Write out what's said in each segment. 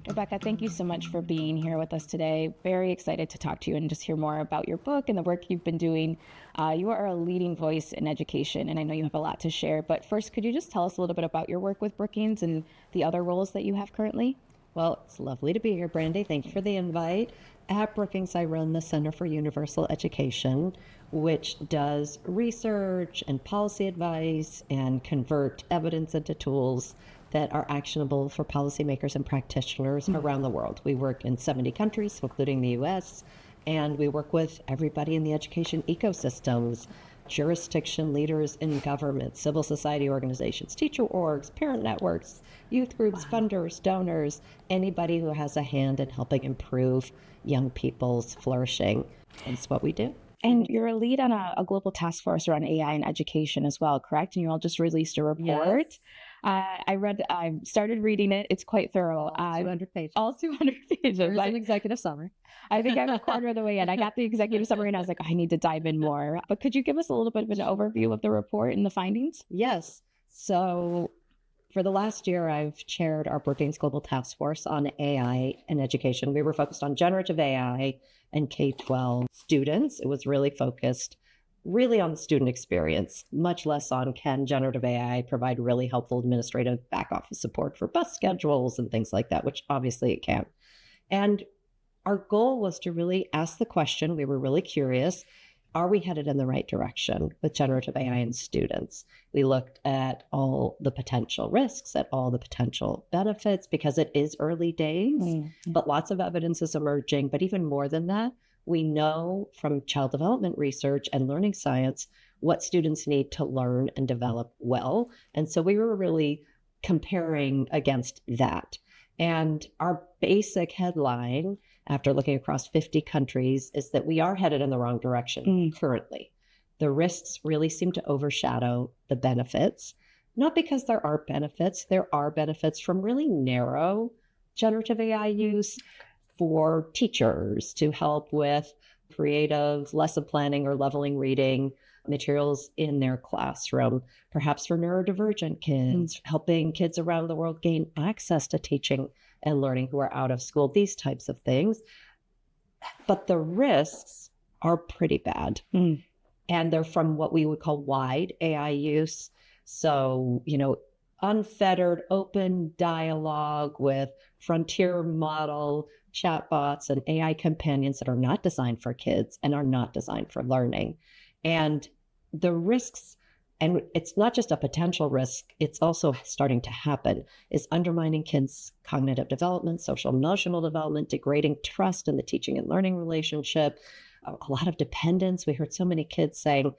Rebecca, thank you so much for being here with us today. Very excited to talk to you and just hear more about your book and the work you've been doing. You are a leading voice in education, and I know you have a lot to share. But first, could you just tell us a little bit about your work with Brookings and the other roles that you have currently? Well, it's lovely to be here, Brandy. Thank you for the invite. At Brookings, I run the Center for Universal Education, which does research and policy advice and convert evidence into tools that are actionable for policymakers and practitioners around the world. We work in 70 countries, including the US, and we work with everybody in the education ecosystems, jurisdiction leaders in government, civil society organizations, teacher orgs, parent networks, youth groups, funders, donors, anybody who has a hand in helping improve young people's flourishing. That's what we do. And you're a lead on a global task force around AI in education as well, correct? And you all just released a report. Yes. I started reading it. It's quite thorough. 200 pages. All 200 pages. There's an executive summary. I think I'm a quarter of the way in. I got the executive summary and I was like, I need to dive in more. But could you give us a little bit of an overview of the report and the findings? Yes. So for the last year, I've chaired our Brookings Global Task Force on AI and education. We were focused on generative AI and K-12 students. It was really focused on the student experience, much less on can generative AI provide really helpful administrative back office support for bus schedules and things like that, which obviously it can. And our goal was to really ask the question, we were really curious, are we headed in the right direction with generative AI and students? We looked at all the potential risks, at all the potential benefits, because it is early days, but lots of evidence is emerging. But even more than that, we know from child development research and learning science what students need to learn and develop well. And so we were really comparing against that. And our basic headline, after looking across 50 countries, is that we are headed in the wrong direction currently. The risks really seem to overshadow the benefits, not because there are benefits from really narrow generative AI use for teachers to help with creative lesson planning or leveling reading materials in their classroom, perhaps for neurodivergent kids, helping kids around the world gain access to teaching and learning who are out of school, these types of things. But the risks are pretty bad. And they're from what we would call wide AI use. So, unfettered open dialogue with frontier model chatbots and AI companions that are not designed for kids and are not designed for learning. And the risks, and it's not just a potential risk, it's also starting to happen, is undermining kids' cognitive development, social emotional development, degrading trust in the teaching and learning relationship, a lot of dependence. We heard so many kids saying,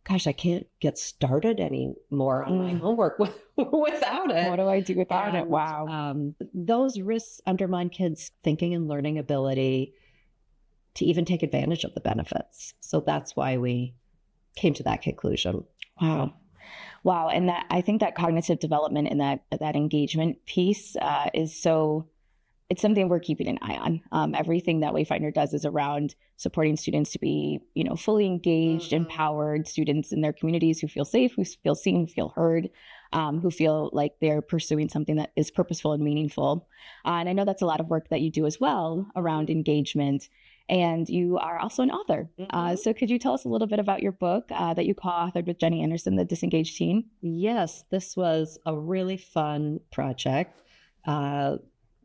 gosh, I can't get started anymore on my homework without it. What do I do without it? Wow. Those risks undermine kids' thinking and learning ability to even take advantage of the benefits. So that's why we came to that conclusion. Wow. And I think that cognitive development and that engagement piece it's something we're keeping an eye on. Everything that Wayfinder does is around supporting students to be, fully engaged, empowered students in their communities who feel safe, who feel seen, feel heard, who feel like they're pursuing something that is purposeful and meaningful. And I know that's a lot of work that you do as well around engagement. And you are also an author. So could you tell us a little bit about your book that you co-authored with Jenny Anderson, The Disengaged Teen? Yes, this was a really fun project.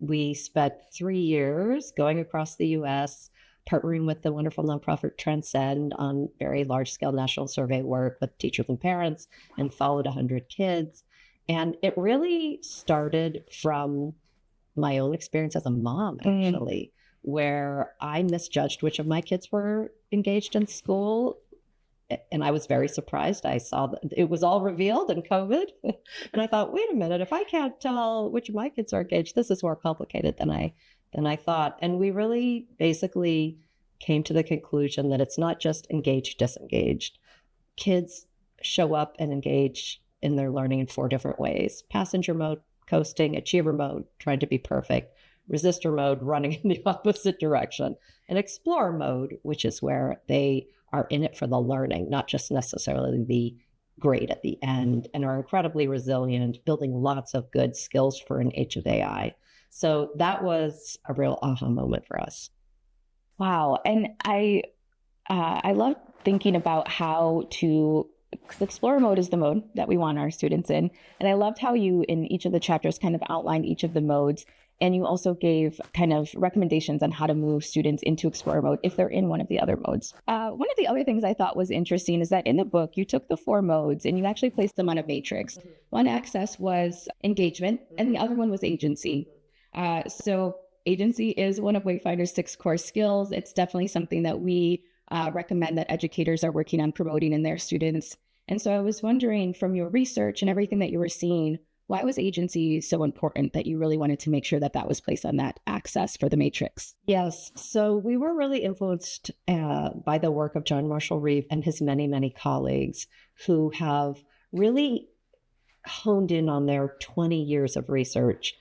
We spent 3 years going across the U.S., partnering with the wonderful nonprofit Transcend on very large-scale national survey work with teachers and parents, and followed 100 kids. And it really started from my own experience as a mom, actually, where I misjudged which of my kids were engaged in school. And I was very surprised. I saw that it was all revealed in COVID. And I thought, wait a minute, if I can't tell which of my kids are engaged, this is more complicated than I thought. And we really basically came to the conclusion that it's not just engaged, disengaged. Kids show up and engage in their learning in 4 different ways: passenger mode, coasting; achiever mode, trying to be perfect; resistor mode, running in the opposite direction; and explorer mode, which is where they are in it for the learning, not just necessarily the grade at the end, and are incredibly resilient, building lots of good skills for an age of AI. So that was a real aha moment for us. Wow. And I love thinking about how to, because Explorer mode is the mode that we want our students in. And I loved how you, in each of the chapters, kind of outlined each of the modes. And you also gave kind of recommendations on how to move students into Explorer mode if they're in one of the other modes. One of the other things I thought was interesting is that in the book, you took the 4 modes and you actually placed them on a matrix. One axis was engagement, and the other one was agency. So agency is one of Wayfinder's 6 core skills. It's definitely something that we recommend that educators are working on promoting in their students. And so I was wondering, from your research and everything that you were seeing, why was agency so important that you really wanted to make sure that that was placed on that axis for the matrix? Yes. So we were really influenced by the work of John Marshall Reeve and his many, many colleagues who have really honed in on their 20 years of research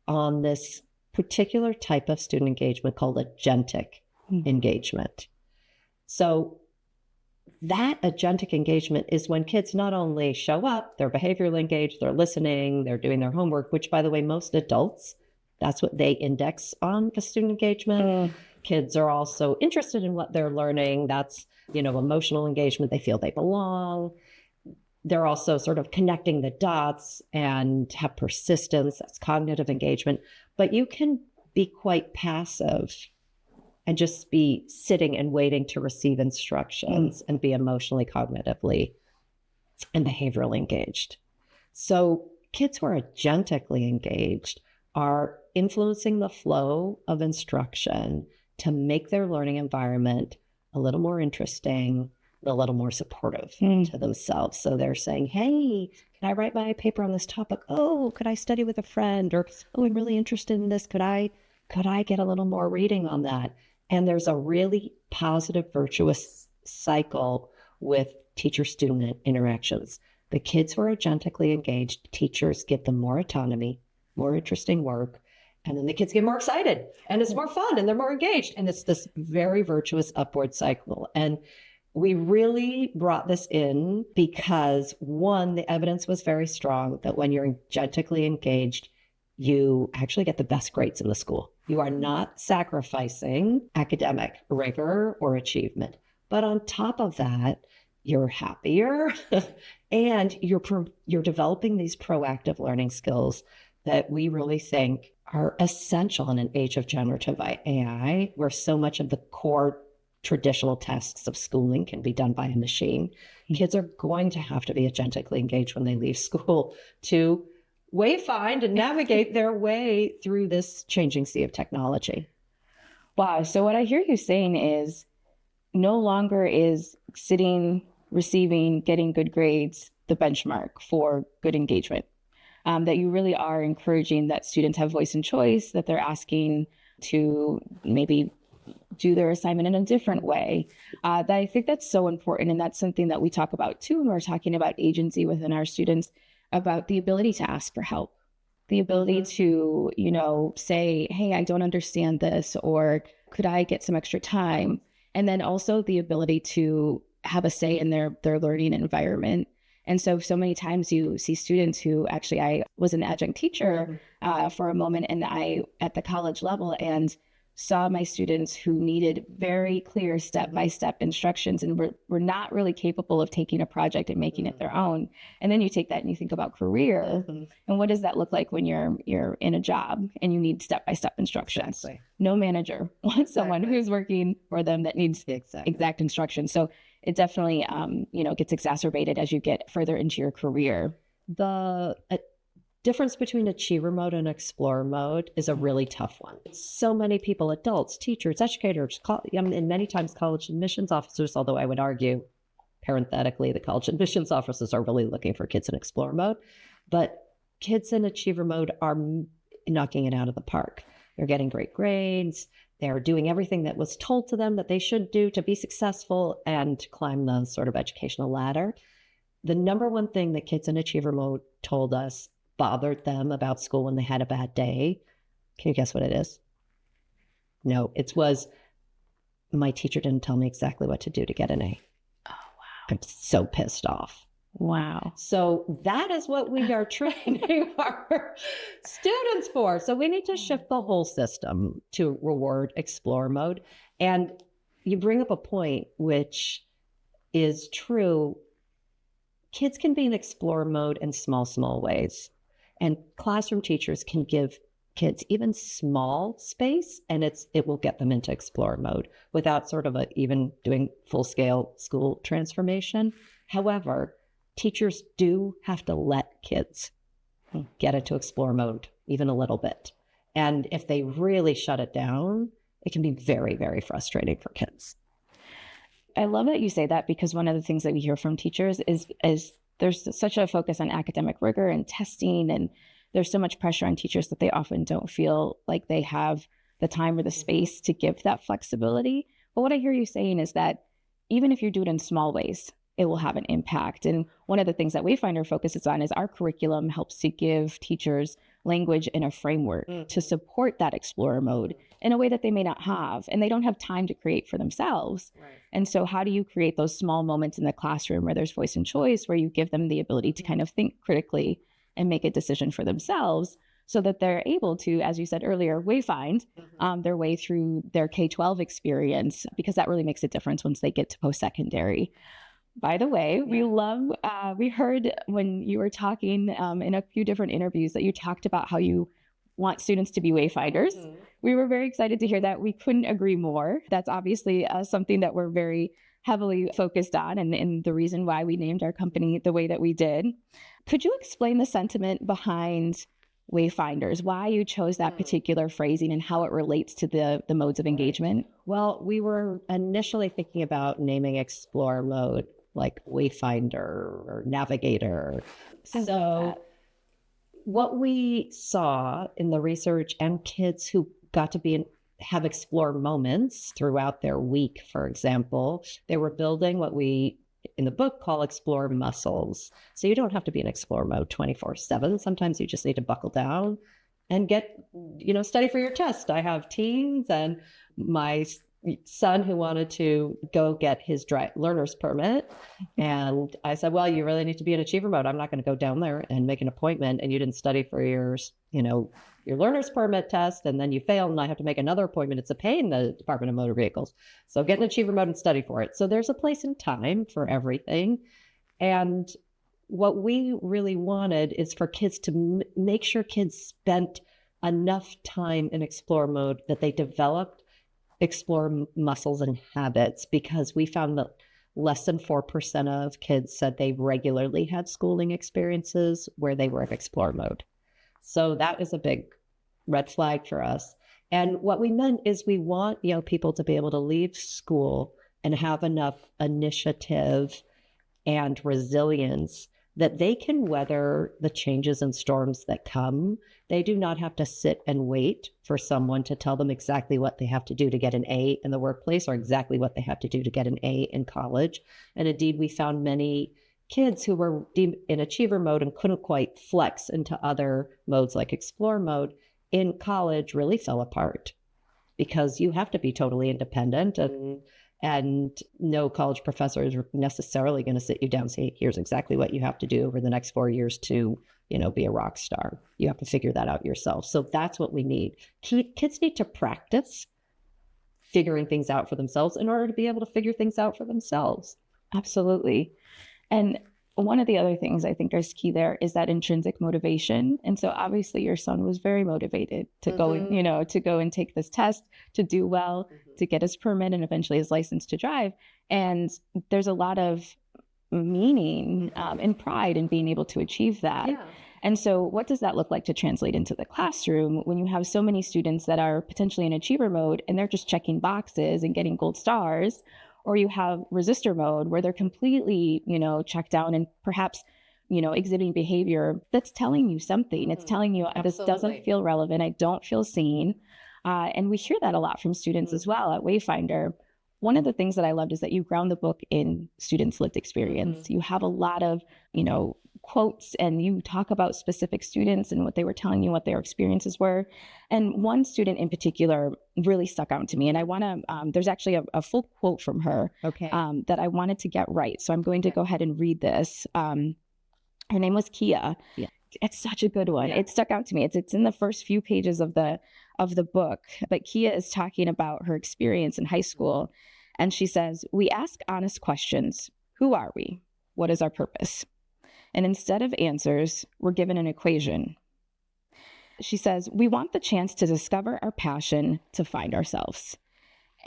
on this particular type of student engagement called agentic engagement. So that agentic engagement is when kids not only show up, they're behaviorally engaged, they're listening, they're doing their homework, which, by the way, most adults, that's what they index on the student engagement. Kids are also interested in what they're learning. That's, emotional engagement. They feel they belong. They're also sort of connecting the dots and have persistence. That's cognitive engagement. But you can be quite passive and just be sitting and waiting to receive instructions and be emotionally, cognitively, and behaviorally engaged. So kids who are agentically engaged are influencing the flow of instruction to make their learning environment a little more interesting, a little more supportive to themselves. So they're saying, hey, can I write my paper on this topic? Oh, could I study with a friend? Or, oh, I'm really interested in this. Could I get a little more reading on that? And there's a really positive, virtuous cycle with teacher-student interactions. The kids who are agentically engaged, teachers give them more autonomy, more interesting work, and then the kids get more excited, and it's more fun, and they're more engaged. And it's this very virtuous upward cycle. And we really brought this in because, one, the evidence was very strong that when you're agentically engaged, you actually get the best grades in the school. You are not sacrificing academic rigor or achievement. But on top of that, you're happier and you're developing these proactive learning skills that we really think are essential in an age of generative AI, where so much of the core traditional tasks of schooling can be done by a machine. Kids are going to have to be agentically engaged when they leave school to wayfind and navigate their way through this changing sea of technology. Wow. So what I hear you saying is no longer is sitting, receiving, getting good grades the benchmark for good engagement. That you really are encouraging that students have voice and choice, that they're asking to maybe do their assignment in a different way. That I think that's so important. And that's something that we talk about too when we're talking about agency within our students, about the ability to ask for help, the ability to, say, hey, I don't understand this, or could I get some extra time? And then also the ability to have a say in their learning environment. And so many times you see students who actually, I was an adjunct teacher for a moment, and I at the college level, and saw my students who needed very clear step-by-step instructions and were not really capable of taking a project and making it their own. And then you take that and you think about career, and what does that look like when you're in a job and you need step-by-step instructions? Exactly. No manager wants someone who's working for them that needs exact instructions. So it definitely, gets exacerbated as you get further into your career. The difference between achiever mode and explorer mode is a really tough one. So many people, adults, teachers, educators, and many times college admissions officers, although I would argue, parenthetically, the college admissions officers are really looking for kids in explorer mode. But kids in achiever mode are knocking it out of the park. They're getting great grades. They're doing everything that was told to them that they should do to be successful and to climb the sort of educational ladder. The number one thing that kids in achiever mode told us bothered them about school when they had a bad day. Can you guess what it is? No, it was my teacher didn't tell me exactly what to do to get an A. Oh, wow. I'm so pissed off. Wow. So that is what we are training our students for. So we need to shift the whole system to reward explore mode. And you bring up a point which is true. Kids can be in explore mode in small ways. And classroom teachers can give kids even small space, and it will get them into explore mode without sort of even doing full-scale school transformation. However, teachers do have to let kids get into explore mode even a little bit. And if they really shut it down, it can be very, very frustrating for kids. I love that you say that, because one of the things that we hear from teachers is there's such a focus on academic rigor and testing, and there's so much pressure on teachers that they often don't feel like they have the time or the space to give that flexibility. But what I hear you saying is that even if you do it in small ways, it will have an impact. And one of the things that Wayfinder focuses on is our curriculum helps to give teachers language and a framework to support that explorer mode in a way that they may not have, and they don't have time to create for themselves. Right. And so how do you create those small moments in the classroom where there's voice and choice, where you give them the ability to kind of think critically and make a decision for themselves, so that they're able to, as you said earlier, wayfind their way through their K-12 experience, because that really makes a difference once they get to post-secondary. By the way, we heard when you were talking in a few different interviews that you talked about how you want students to be wayfinders. We were very excited to hear that. We couldn't agree more. That's obviously something that we're very heavily focused on, and the reason why we named our company the way that we did. Could you explain the sentiment behind wayfinders, why you chose that particular phrasing and how it relates to the modes of engagement? Well, we were initially thinking about naming explore mode like Wayfinder or Navigator. So what we saw in the research, and kids who got to have explore moments throughout their week, for example, they were building what we in the book call explore muscles. So you don't have to be in explore mode 24/7. Sometimes you just need to buckle down and study for your test. I have teens, and my son who wanted to go get his learner's permit. And I said, well, you really need to be in achiever mode. I'm not going to go down there and make an appointment, and you didn't study for your learner's permit test, and then you fail, and I have to make another appointment. It's a pain in the Department of Motor Vehicles. So get in achiever mode and study for it. So there's a place and time for everything. And what we really wanted is for kids to make sure kids spent enough time in explore mode that they developed explore muscles and habits, because we found that less than 4% of kids said they regularly had schooling experiences where they were in explore mode. So that is a big red flag for us. And what we meant is we want people to be able to leave school and have enough initiative and resilience that they can weather the changes and storms that come. They do not have to sit and wait for someone to tell them exactly what they have to do to get an A in the workplace, or exactly what they have to do to get an A in college. And indeed, we found many kids who were in achiever mode and couldn't quite flex into other modes like explore mode in college really fell apart, because you have to be totally independent, and no college professor is necessarily going to sit you down and say, here's exactly what you have to do over the next 4 years to, be a rock star. You have to figure that out yourself. So that's what we need. Kids need to practice figuring things out for themselves in order to be able to figure things out for themselves. Absolutely. And one of the other things I think is key there is that intrinsic motivation. And so obviously your son was very motivated to go and take this test, to do well, to get his permit, and eventually his license to drive. And there's a lot of meaning and pride in being able to achieve that. Yeah. And so what does that look like to translate into the classroom when you have so many students that are potentially in achiever mode and they're just checking boxes and getting gold stars? Or you have resistor mode where they're completely, checked down and perhaps, exhibiting behavior that's telling you something. It's telling you this doesn't feel relevant. I don't feel seen. And we hear that a lot from students as well at Wayfinder. one of the things that I loved is that you ground the book in students' lived experience. Mm-hmm. You have a lot of, quotes, and you talk about specific students and what they were telling you, what their experiences were. And one student in particular really stuck out to me. And I want to, there's actually a full quote from her Okay. that I wanted to get right. So I'm going to go ahead and read this. Her name was Kia. Yeah. It's such a good one. Yeah. It stuck out to me. It's in the first few pages of the book. But Kia is talking about her experience in high school. And she says, "We ask honest questions. Who are we? What is our purpose?" And instead of answers, we're given an equation. She says, "We want the chance to discover our passion, to find ourselves."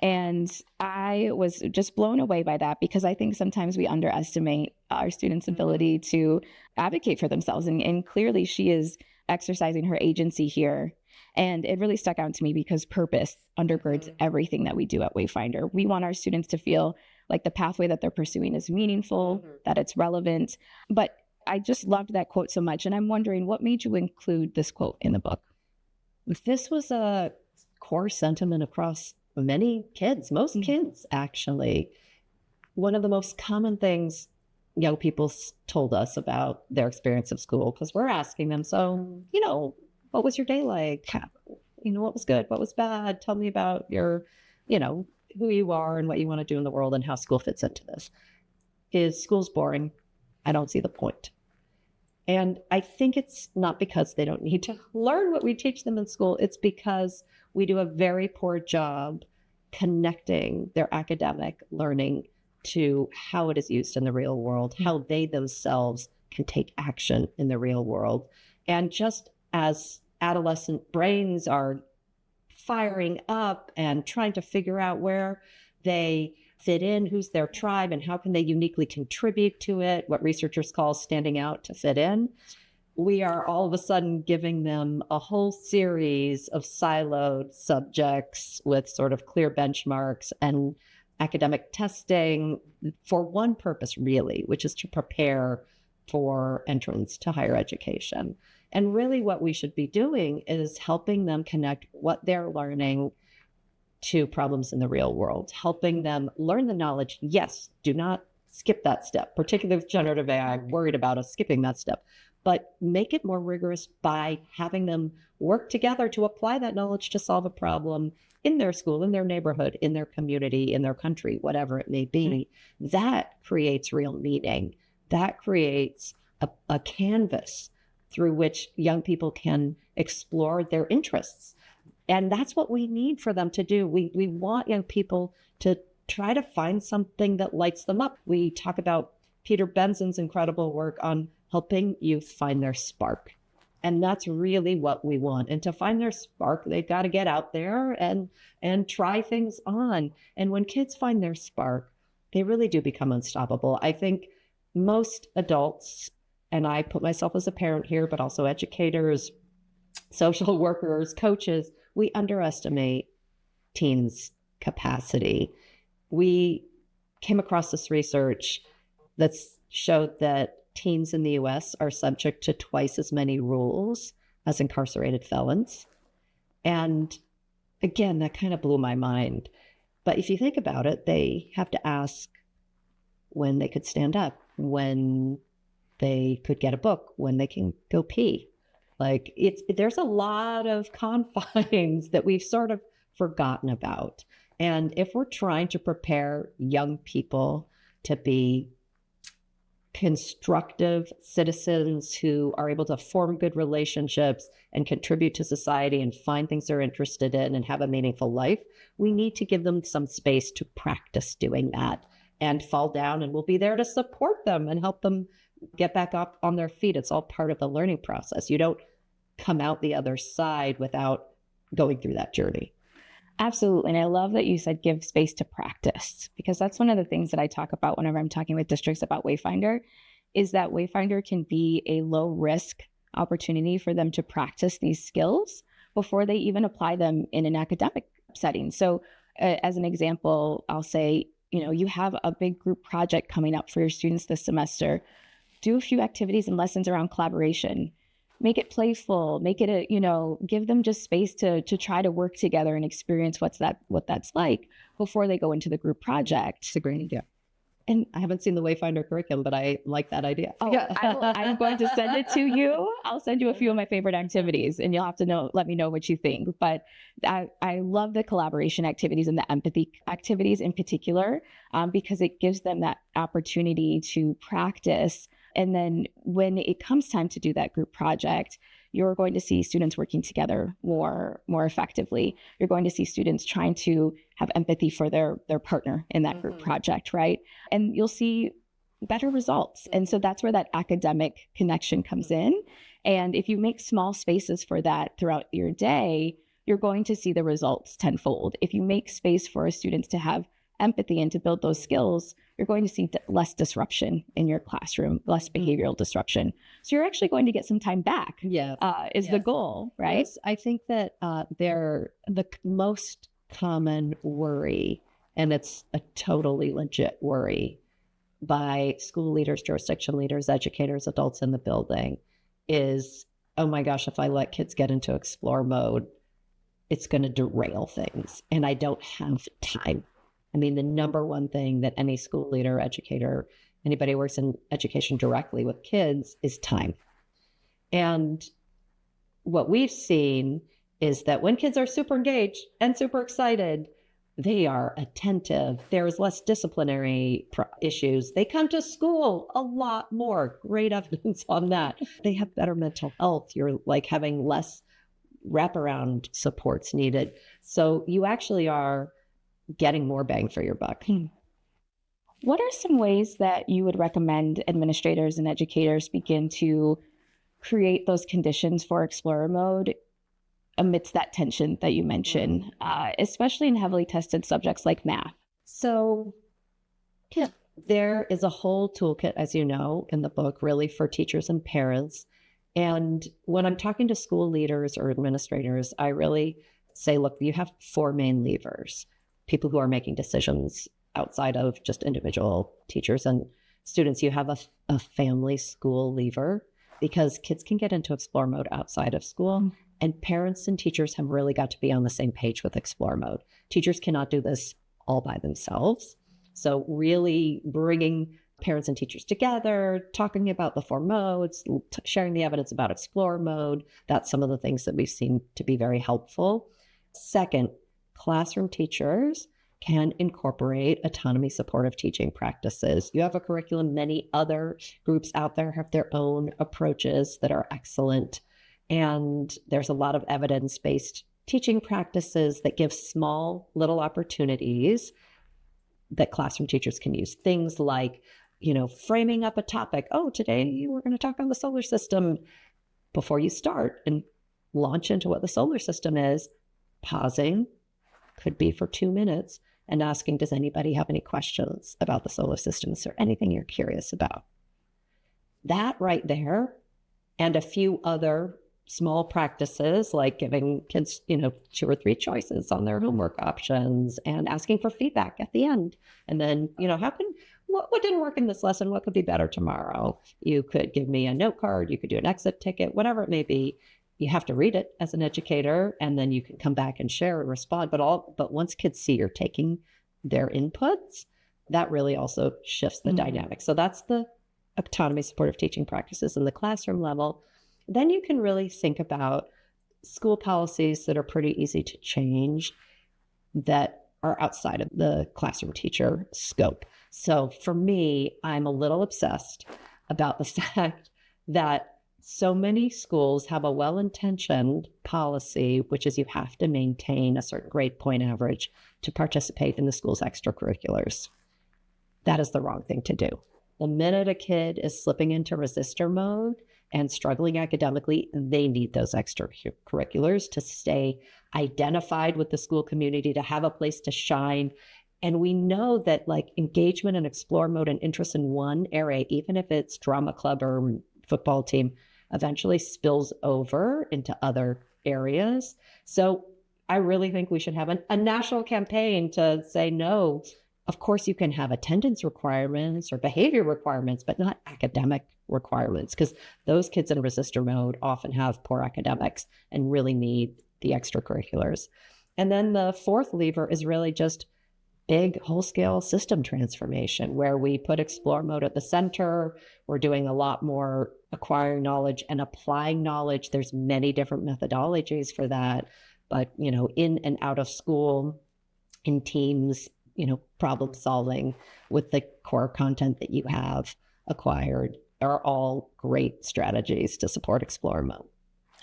And I was just blown away by that, because I think sometimes we underestimate our students' ability to advocate for themselves. And clearly she is exercising her agency here. And it really stuck out to me because purpose undergirds everything that we do at Wayfinder. We want our students to feel like the pathway that they're pursuing is meaningful, that it's relevant. But I just loved that quote so much. And I'm wondering, what made you include this quote in the book? This was a core sentiment across many kids, most kids, actually. One of the most common things young people told us about their experience of school, because we're asking them, so, what was your day like? What was good? What was bad? Tell me about your, who you are and what you want to do in the world and how school fits into this. Is school's boring? I don't see the point. And I think it's not because they don't need to learn what we teach them in school. It's because we do a very poor job connecting their academic learning to how it is used in the real world, how they themselves can take action in the real world. And just as adolescent brains are firing up and trying to figure out where they fit in, who's their tribe, and how can they uniquely contribute to it, what researchers call standing out to fit in, we are all of a sudden giving them a whole series of siloed subjects with sort of clear benchmarks and academic testing for one purpose, really, which is to prepare for entrance to higher education. And really what we should be doing is helping them connect what they're learning to problems in the real world, helping them learn the knowledge. Yes, do not skip that step, particularly with generative AI. I'm worried about us skipping that step, but make it more rigorous by having them work together to apply that knowledge to solve a problem in their school, in their neighborhood, in their community, in their country, whatever it may be. That creates real meaning. That creates a canvas through which young people can explore their interests. And that's what we need for them to do. We want young people to try to find something that lights them up. We talk about Peter Benson's incredible work on helping youth find their spark. And that's really what we want. And to find their spark, they've got to get out there and try things on. And when kids find their spark, they really do become unstoppable. I think most adults, and I put myself as a parent here, but also educators, social workers, coaches, we underestimate teens' capacity. We came across this research that showed that teens in the US are subject to twice as many rules as incarcerated felons. And again, that kind of blew my mind. But if you think about it, they have to ask when they could stand up, when they could get a book, when they can go pee. Like there's a lot of confines that we've sort of forgotten about. And if we're trying to prepare young people to be constructive citizens who are able to form good relationships and contribute to society and find things they're interested in and have a meaningful life, we need to give them some space to practice doing that and fall down, and we'll be there to support them and help them get back up on their feet. It's all part of the learning process. You don't come out the other side without going through that journey. Absolutely. And I love that you said give space to practice, because that's one of the things that I talk about whenever I'm talking with districts about Wayfinder, is that Wayfinder can be a low risk opportunity for them to practice these skills before they even apply them in an academic setting. So as an example, I'll say, you have a big group project coming up for your students this semester. Do a few activities and lessons around collaboration. make it playful, make it give them just space to try to work together and experience what that's like before they go into the group project. It's a great idea. And I haven't seen the Wayfinder curriculum, but I like that idea. Oh, yeah. I'm going to send it to you. I'll send you a few of my favorite activities, and you'll have to let me know what you think. But I love the collaboration activities and the empathy activities in particular, because it gives them that opportunity to practice. And then when it comes time to do that group project, you're going to see students working together more effectively. You're going to see students trying to have empathy for their partner in that group project, right? And you'll see better results. And so that's where that academic connection comes in. And if you make small spaces for that throughout your day, you're going to see the results tenfold. If you make space for students to have empathy and to build those skills, you're going to see less disruption in your classroom, less behavioral disruption. So you're actually going to get some time back. Yes. The goal, right? Yes. I think that they're the most common worry, and it's a totally legit worry by school leaders, jurisdiction leaders, educators, adults in the building is, oh my gosh, if I let kids get into explore mode, it's going to derail things, and I don't have time. I mean, the number one thing that any school leader, educator, anybody who works in education directly with kids is time. And what we've seen is that when kids are super engaged and super excited, they are attentive. There's less disciplinary issues. They come to school a lot more. Great evidence on that. They have better mental health. You're like having less wraparound supports needed. So you actually are getting more bang for your buck. What are some ways that you would recommend administrators and educators begin to create those conditions for explorer mode amidst that tension that you mentioned, especially in heavily tested subjects like math? So there is a whole toolkit, as you know, in the book, really for teachers and parents. And when I'm talking to school leaders or administrators, I really say, look, you have 4 main levers. People who are making decisions outside of just individual teachers and students. You have a family school lever, because kids can get into explore mode outside of school, and parents and teachers have really got to be on the same page with explore mode. Teachers cannot do this all by themselves. So really bringing parents and teachers together, talking about the 4 modes, sharing the evidence about explore mode, that's some of the things that we've seen to be very helpful. Second, classroom teachers can incorporate autonomy supportive teaching practices. You have a curriculum. Many other groups out there have their own approaches that are excellent. And there's a lot of evidence-based teaching practices that give small little opportunities that classroom teachers can use. Things like, framing up a topic. Oh, today we're going to talk on the solar system. Before you start and launch into what the solar system is, pausing, could be for 2 minutes, and asking, does anybody have any questions about the solar system? Is there anything you're curious about? That right there, and a few other small practices like giving kids, 2 or 3 choices on their homework options and asking for feedback at the end. And then, what didn't work in this lesson? What could be better tomorrow? You could give me a note card. You could do an exit ticket, whatever it may be. You have to read it as an educator, and then you can come back and share and respond. But once kids see you're taking their inputs, that really also shifts the dynamic. So that's the autonomy supportive teaching practices in the classroom level. Then you can really think about school policies that are pretty easy to change that are outside of the classroom teacher scope. So for me, I'm a little obsessed about the fact that so many schools have a well-intentioned policy, which is you have to maintain a certain grade point average to participate in the school's extracurriculars. That is the wrong thing to do. The minute a kid is slipping into resistor mode and struggling academically, they need those extracurriculars to stay identified with the school community, to have a place to shine. And we know that engagement and explore mode and interest in one area, even if it's drama club or football team, eventually spills over into other areas. So I really think we should have a national campaign to say, no, Of course, you can have attendance requirements or behavior requirements, but not academic requirements, because those kids in resistor mode often have poor academics and really need the extracurriculars. And then the fourth lever is really just big whole-scale system transformation, where we put explore mode at the center. We're doing a lot more acquiring knowledge and applying knowledge. There's many different methodologies for that, but in and out of school, in teams, problem solving with the core content that you have acquired are all great strategies to support explore mode.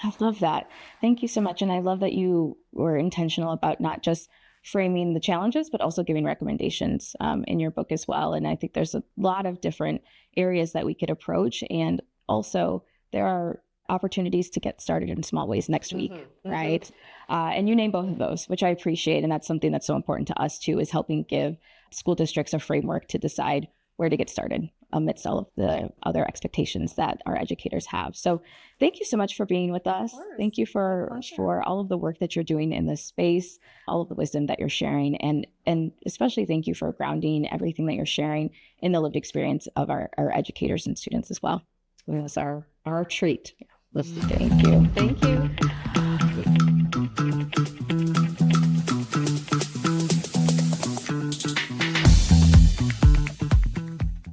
I love that. Thank you so much. And I love that you were intentional about not just framing the challenges, but also giving recommendations in your book as well. And I think there's a lot of different areas that we could approach. And also there are opportunities to get started in small ways next week, right? And you name both of those, which I appreciate. And that's something that's so important to us too, is helping give school districts a framework to decide where to get started amidst all of the other expectations that our educators have. So thank you so much for being with us. Thank you for all of the work that you're doing in this space, all of the wisdom that you're sharing, and especially thank you for grounding everything that you're sharing in the lived experience of our educators and students as well. It was our treat. Thank you. Thank you.